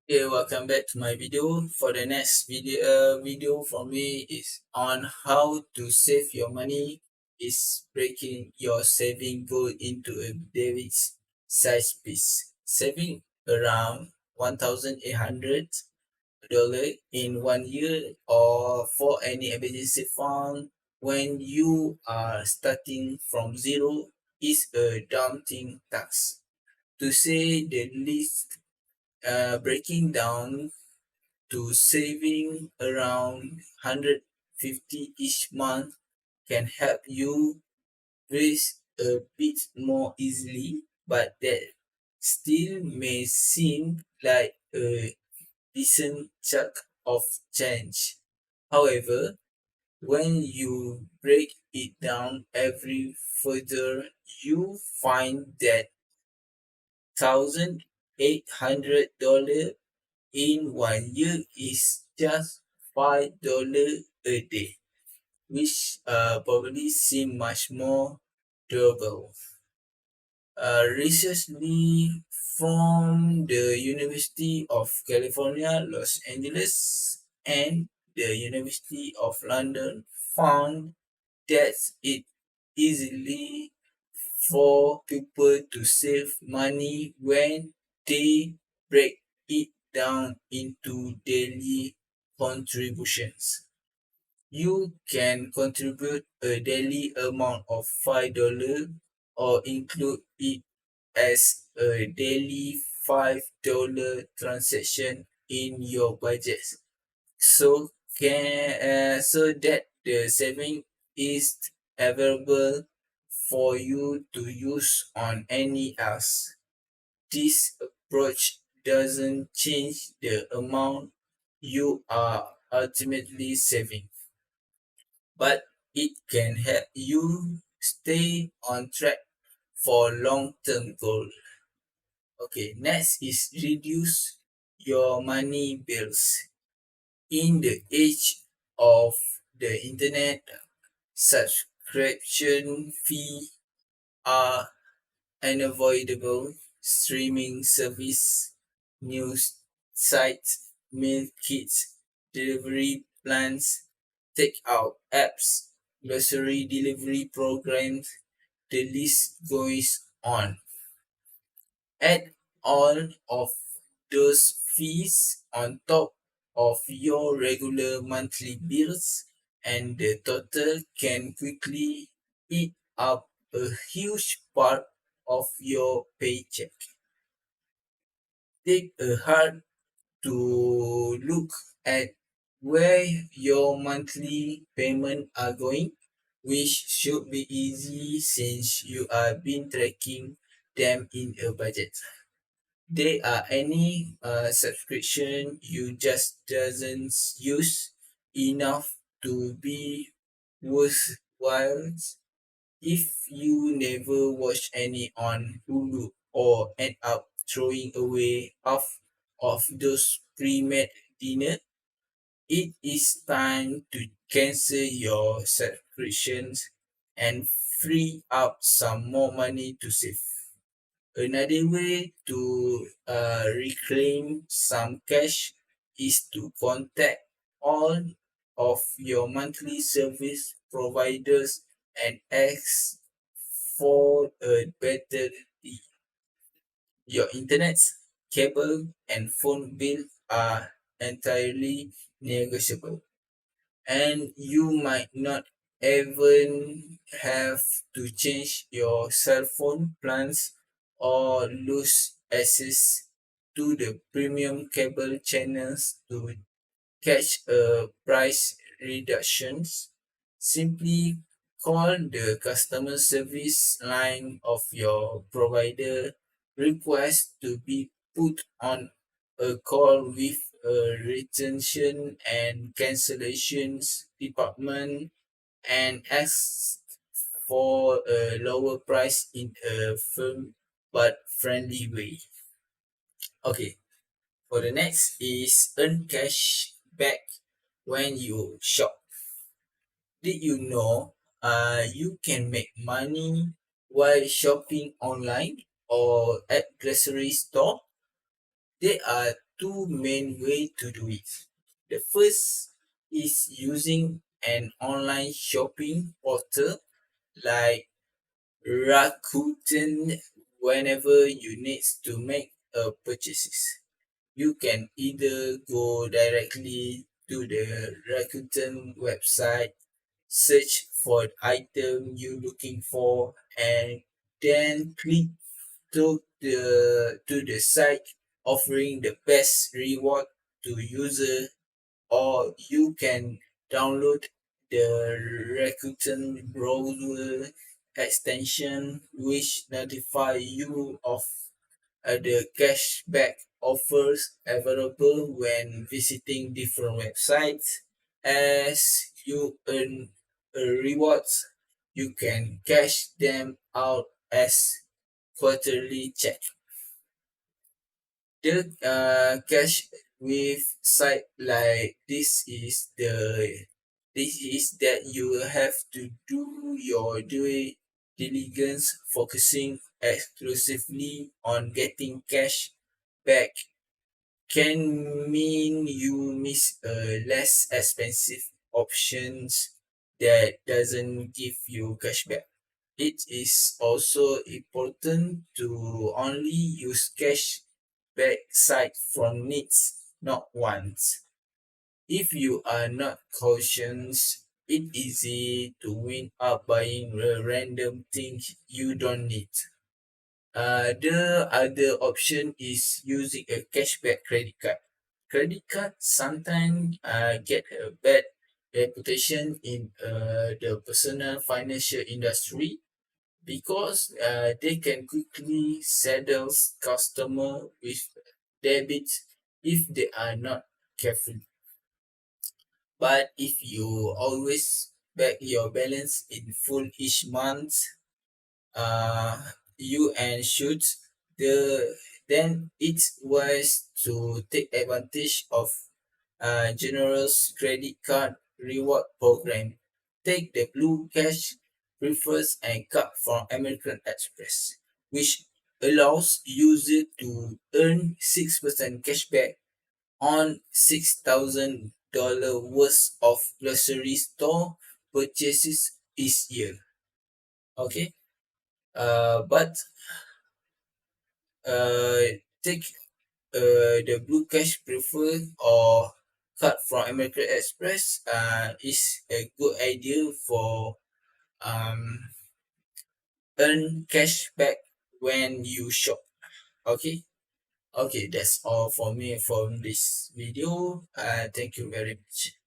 Hey, welcome back to my video. For the next video from me is on how to save your money. Is breaking your saving goal into a daily size piece. Saving around $1,800 in 1 year or for any emergency fund when you are starting from zero is a daunting task. To say the least, breaking down to saving around 150 each month can help you breathe a bit more easily, but that still may seem like a decent chunk of change. However, when you break it down every further, you find that $1,800 in 1 year is just $5 a day, which probably seem much more doable. Recently, from the University of California, Los Angeles, and the University of London found that it easily for people to save money when they break it down into daily contributions. You can contribute a daily amount of $5 or include it as a daily $5 transaction in your budget. So that the saving is available for you to use on any else. This approach doesn't change the amount you are ultimately saving, but it can help you stay on track for long-term goals. Okay, next is reduce your money bills. In the age of the internet, subscription fee are unavoidable. Streaming service, news sites, meal kits, delivery plans, takeout apps, grocery delivery programs, the list goes on. Add all of those fees on top of your regular monthly bills, and the total can quickly eat up a huge part of your paycheck. Take a hard to look at where your monthly payments are going, which should be easy since you have been tracking them in a budget. There are any subscription you just doesn't use enough to be worthwhile. If you never watch any on Hulu or end up throwing away half of those pre-made dinner, it is time to cancel your subscriptions and free up some more money to save. Another way to reclaim some cash is to contact all of your monthly service providers and ask for a better deal. Your internet, cable, and phone bill are entirely negotiable, and you might not even have to change your cell phone plans or lose access to the premium cable channels to catch a price reductions. Simply call the customer service line of your provider, request to be put on a call with a retention and cancellations department and ask for a lower price in a firm but friendly way. Okay, for the next is earn cash back when you shop. Did you know you can make money while shopping online or at grocery store? There are two main ways to do it. The first is using an online shopping portal like Rakuten whenever you need to make a purchases. You can either go directly to the Rakuten website, search for the item you're looking for, and then click to the site offering the best reward to user, or you can download the Rakuten browser extension which notify you of the cashback offers available when visiting different websites. As you earn rewards, you can cash them out as quarterly check. The cash with site like this is that you will have to do your due diligence, focusing exclusively on getting cash back can mean you miss a less expensive options that doesn't give you cashback. It is also important to only use cash back site from needs, not wants. If you are not cautious, it's easy to win up buying random things you don't need. The other option is using a cashback credit card. Credit cards sometimes get a bad reputation in the personal financial industry because they can quickly saddle customer with debits if they are not careful. But if you always back your balance in full each month, you and should the then it's wise to take advantage of generous credit card reward program. Take the Blue Cash Prefers and card from American Express, which allows user to earn 6% cashback on $6,000 worth of grocery store purchases each year. Okay, but uh, take the Blue Cash Preferred or card from American Express is a good idea for um, earn cash back when you shop. Okay, okay, that's all for me from this video. Thank you very much.